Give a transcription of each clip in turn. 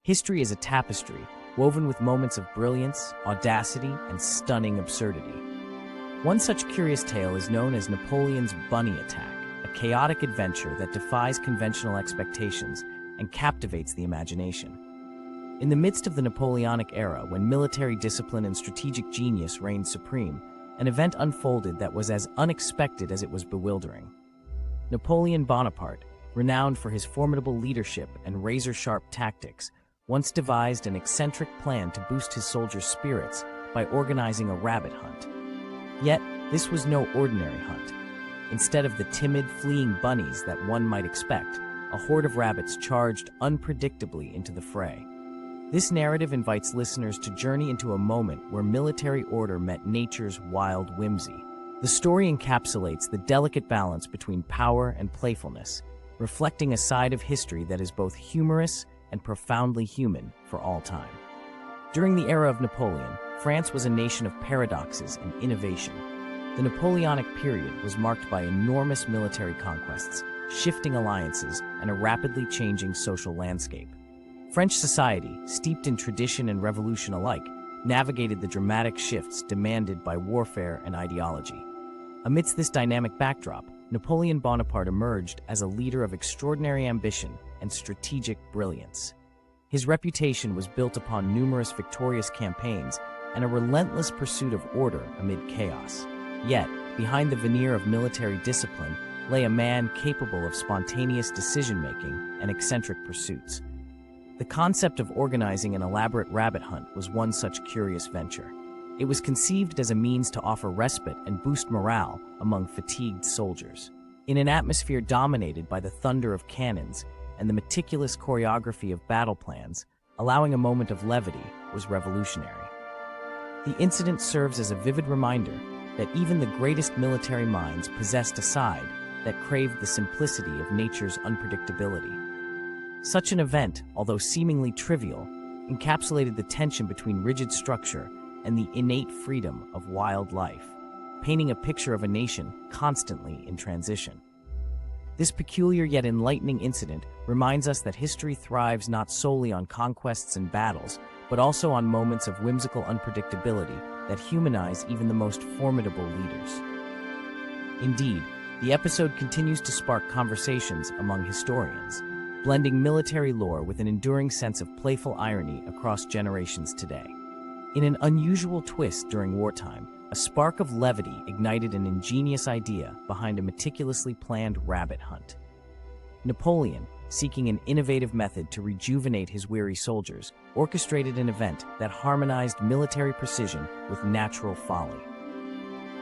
History is a tapestry, woven with moments of brilliance, audacity, and stunning absurdity. One such curious tale is known as Napoleon's bunny attack, a chaotic adventure that defies conventional expectations and captivates the imagination. In the midst of the Napoleonic era, when military discipline and strategic genius reigned supreme, an event unfolded that was as unexpected as it was bewildering. Napoleon Bonaparte, renowned for his formidable leadership and razor-sharp tactics, once devised an eccentric plan to boost his soldiers' spirits by organizing a rabbit hunt. Yet, this was no ordinary hunt. Instead of the timid, fleeing bunnies that one might expect, a horde of rabbits charged unpredictably into the fray. This narrative invites listeners to journey into a moment where military order met nature's wild whimsy. The story encapsulates the delicate balance between power and playfulness, reflecting a side of history that is both humorous and profoundly human for all time. During the era of Napoleon, France was a nation of paradoxes and innovation. The Napoleonic period was marked by enormous military conquests, shifting alliances, and a rapidly changing social landscape. French society, steeped in tradition and revolution alike, navigated the dramatic shifts demanded by warfare and ideology. Amidst this dynamic backdrop, Napoleon Bonaparte emerged as a leader of extraordinary ambition and strategic brilliance. His reputation was built upon numerous victorious campaigns and a relentless pursuit of order amid chaos. Yet, behind the veneer of military discipline lay a man capable of spontaneous decision-making and eccentric pursuits. The concept of organizing an elaborate rabbit hunt was one such curious venture. It was conceived as a means to offer respite and boost morale among fatigued soldiers. In an atmosphere dominated by the thunder of cannons and the meticulous choreography of battle plans, allowing a moment of levity was revolutionary. The incident serves as a vivid reminder that even the greatest military minds possessed a side that craved the simplicity of nature's unpredictability. Such an event, although seemingly trivial, encapsulated the tension between rigid structure and the innate freedom of wild life, painting a picture of a nation constantly in transition. This peculiar yet enlightening incident reminds us that history thrives not solely on conquests and battles, but also on moments of whimsical unpredictability that humanize even the most formidable leaders. Indeed, the episode continues to spark conversations among historians, blending military lore with an enduring sense of playful irony across generations today. In an unusual twist during wartime, a spark of levity ignited an ingenious idea behind a meticulously planned rabbit hunt. Napoleon, seeking an innovative method to rejuvenate his weary soldiers, orchestrated an event that harmonized military precision with natural folly.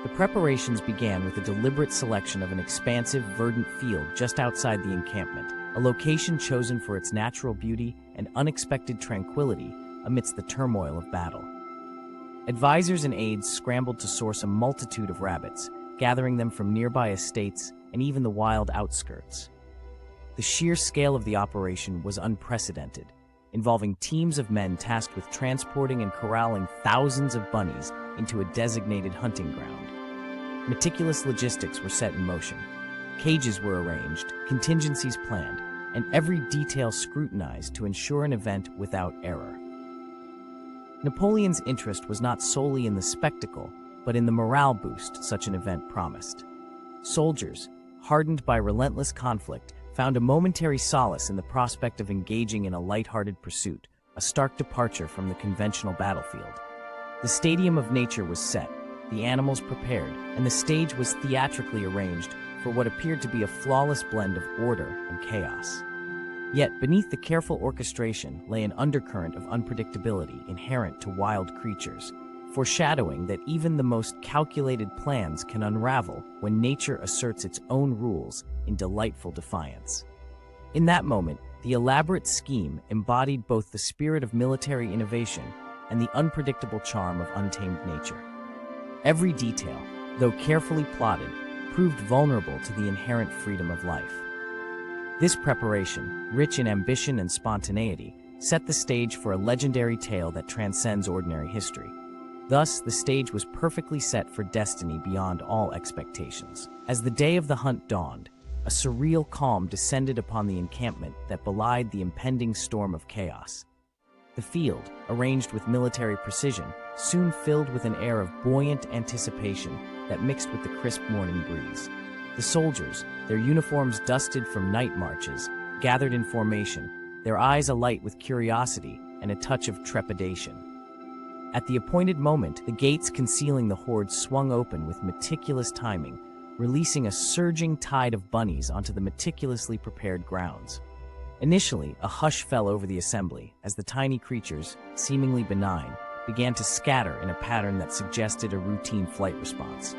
The preparations began with a deliberate selection of an expansive, verdant field just outside the encampment, a location chosen for its natural beauty and unexpected tranquility amidst the turmoil of battle. Advisors and aides scrambled to source a multitude of rabbits, gathering them from nearby estates and even the wild outskirts. The sheer scale of the operation was unprecedented, involving teams of men tasked with transporting and corralling thousands of bunnies into a designated hunting ground. Meticulous logistics were set in motion. Cages were arranged, contingencies planned, and every detail scrutinized to ensure an event without error. Napoleon's interest was not solely in the spectacle, but in the morale boost such an event promised. Soldiers, hardened by relentless conflict, found a momentary solace in the prospect of engaging in a lighthearted pursuit, a stark departure from the conventional battlefield. The stadium of nature was set, the animals prepared, and the stage was theatrically arranged for what appeared to be a flawless blend of order and chaos. Yet, beneath the careful orchestration lay an undercurrent of unpredictability inherent to wild creatures, foreshadowing that even the most calculated plans can unravel when nature asserts its own rules in delightful defiance. In that moment, the elaborate scheme embodied both the spirit of military innovation and the unpredictable charm of untamed nature. Every detail, though carefully plotted, proved vulnerable to the inherent freedom of life. This preparation, rich in ambition and spontaneity, set the stage for a legendary tale that transcends ordinary history. Thus, the stage was perfectly set for destiny beyond all expectations. As the day of the hunt dawned, a surreal calm descended upon the encampment that belied the impending storm of chaos. The field, arranged with military precision, soon filled with an air of buoyant anticipation that mixed with the crisp morning breeze. The soldiers, their uniforms dusted from night marches, gathered in formation, their eyes alight with curiosity and a touch of trepidation. At the appointed moment, the gates concealing the horde swung open with meticulous timing, releasing a surging tide of bunnies onto the meticulously prepared grounds. Initially, a hush fell over the assembly as the tiny creatures, seemingly benign, began to scatter in a pattern that suggested a routine flight response.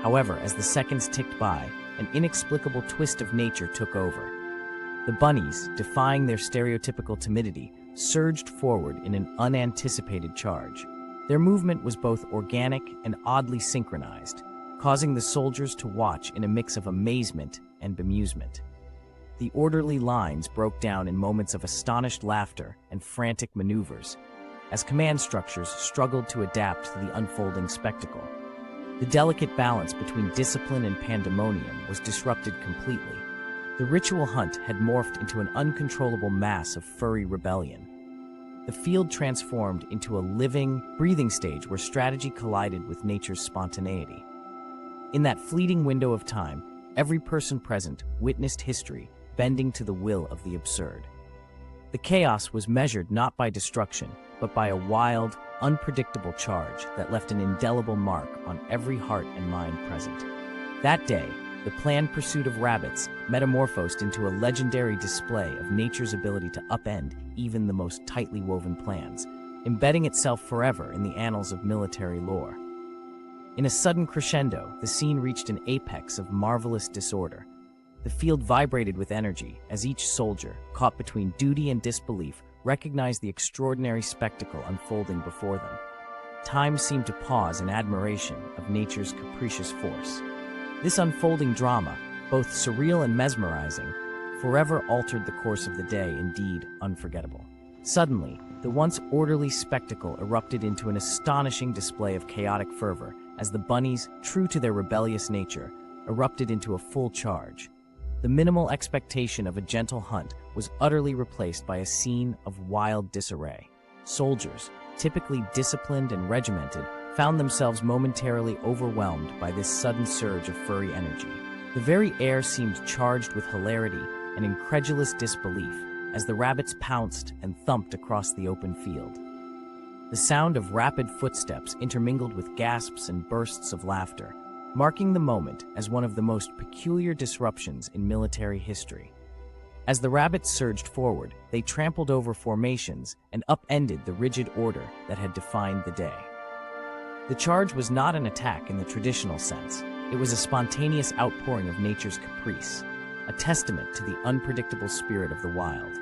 However, as the seconds ticked by, an inexplicable twist of nature took over. The bunnies, defying their stereotypical timidity, surged forward in an unanticipated charge. Their movement was both organic and oddly synchronized, causing the soldiers to watch in a mix of amazement and bemusement. The orderly lines broke down in moments of astonished laughter and frantic maneuvers, as command structures struggled to adapt to the unfolding spectacle. The delicate balance between discipline and pandemonium was disrupted completely. The ritual hunt had morphed into an uncontrollable mass of furry rebellion. The field transformed into a living, breathing stage where strategy collided with nature's spontaneity. In that fleeting window of time, every person present witnessed history bending to the will of the absurd. The chaos was measured not by destruction, but by a wild, unpredictable charge that left an indelible mark on every heart and mind present. That day, the planned pursuit of rabbits metamorphosed into a legendary display of nature's ability to upend even the most tightly woven plans, embedding itself forever in the annals of military lore. In a sudden crescendo, the scene reached an apex of marvelous disorder. The field vibrated with energy as each soldier, caught between duty and disbelief, recognized the extraordinary spectacle unfolding before them. Time seemed to pause in admiration of nature's capricious force. This unfolding drama, both surreal and mesmerizing, forever altered the course of the day, indeed unforgettable. Suddenly, the once orderly spectacle erupted into an astonishing display of chaotic fervor as the bunnies, true to their rebellious nature, erupted into a full charge. The minimal expectation of a gentle hunt was utterly replaced by a scene of wild disarray. Soldiers, typically disciplined and regimented, found themselves momentarily overwhelmed by this sudden surge of furry energy. The very air seemed charged with hilarity and incredulous disbelief as the rabbits pounced and thumped across the open field. The sound of rapid footsteps intermingled with gasps and bursts of laughter, marking the moment as one of the most peculiar disruptions in military history. As the rabbits surged forward, they trampled over formations and upended the rigid order that had defined the day. The charge was not an attack in the traditional sense. It was a spontaneous outpouring of nature's caprice, a testament to the unpredictable spirit of the wild.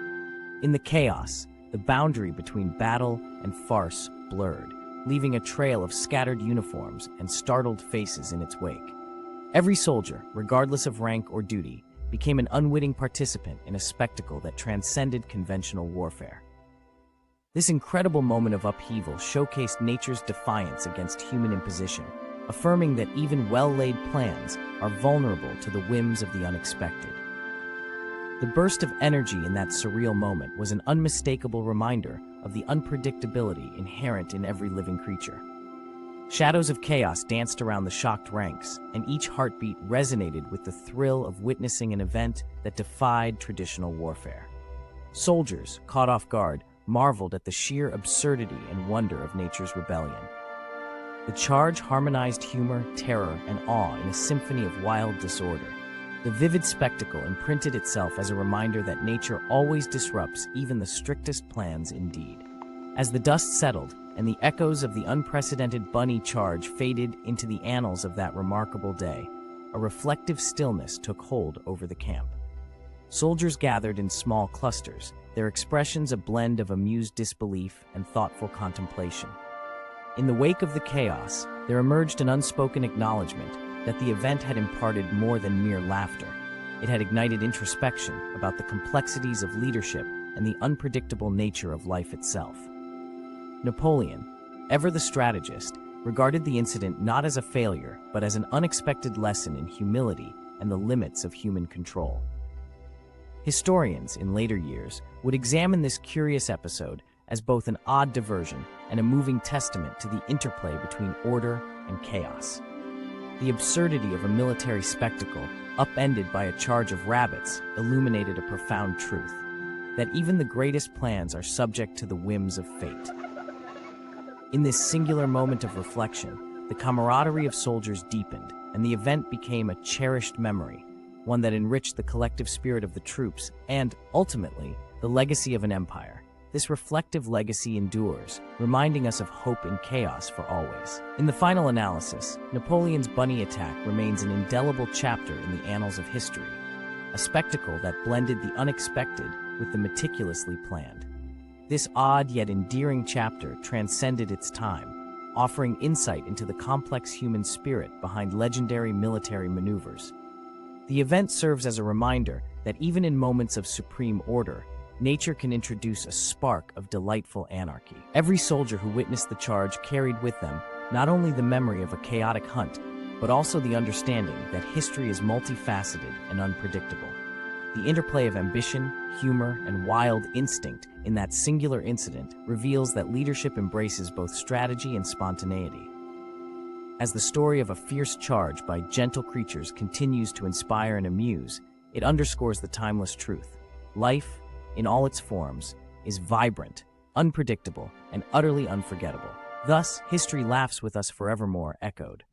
In the chaos, the boundary between battle and farce blurred, leaving a trail of scattered uniforms and startled faces in its wake. Every soldier, regardless of rank or duty, became an unwitting participant in a spectacle that transcended conventional warfare. This incredible moment of upheaval showcased nature's defiance against human imposition, affirming that even well-laid plans are vulnerable to the whims of the unexpected. The burst of energy in that surreal moment was an unmistakable reminder of the unpredictability inherent in every living creature. Shadows of chaos danced around the shocked ranks, and each heartbeat resonated with the thrill of witnessing an event that defied traditional warfare. Soldiers, caught off guard, marveled at the sheer absurdity and wonder of nature's rebellion. The charge harmonized humor, terror, and awe in a symphony of wild disorder. The vivid spectacle imprinted itself as a reminder that nature always disrupts even the strictest plans indeed. As the dust settled and the echoes of the unprecedented bunny charge faded into the annals of that remarkable day, a reflective stillness took hold over the camp. Soldiers gathered in small clusters, their expressions a blend of amused disbelief and thoughtful contemplation. In the wake of the chaos, there emerged an unspoken acknowledgement that the event had imparted more than mere laughter. It had ignited introspection about the complexities of leadership and the unpredictable nature of life itself. Napoleon, ever the strategist, regarded the incident not as a failure, but as an unexpected lesson in humility and the limits of human control. Historians, in later years, would examine this curious episode as both an odd diversion and a moving testament to the interplay between order and chaos. The absurdity of a military spectacle, upended by a charge of rabbits, illuminated a profound truth: that even the greatest plans are subject to the whims of fate. In this singular moment of reflection, the camaraderie of soldiers deepened, and the event became a cherished memory, one that enriched the collective spirit of the troops and, ultimately, the legacy of an empire. This reflective legacy endures, reminding us of hope in chaos for always. In the final analysis, Napoleon's bunny attack remains an indelible chapter in the annals of history, a spectacle that blended the unexpected with the meticulously planned. This odd yet endearing chapter transcended its time, offering insight into the complex human spirit behind legendary military maneuvers. The event serves as a reminder that even in moments of supreme order, nature can introduce a spark of delightful anarchy. Every soldier who witnessed the charge carried with them not only the memory of a chaotic hunt, but also the understanding that history is multifaceted and unpredictable. The interplay of ambition, humor, and wild instinct in that singular incident reveals that leadership embraces both strategy and spontaneity. As the story of a fierce charge by gentle creatures continues to inspire and amuse, it underscores the timeless truth: life, in all its forms, is vibrant, unpredictable, and utterly unforgettable. Thus, history laughs with us forevermore echoed.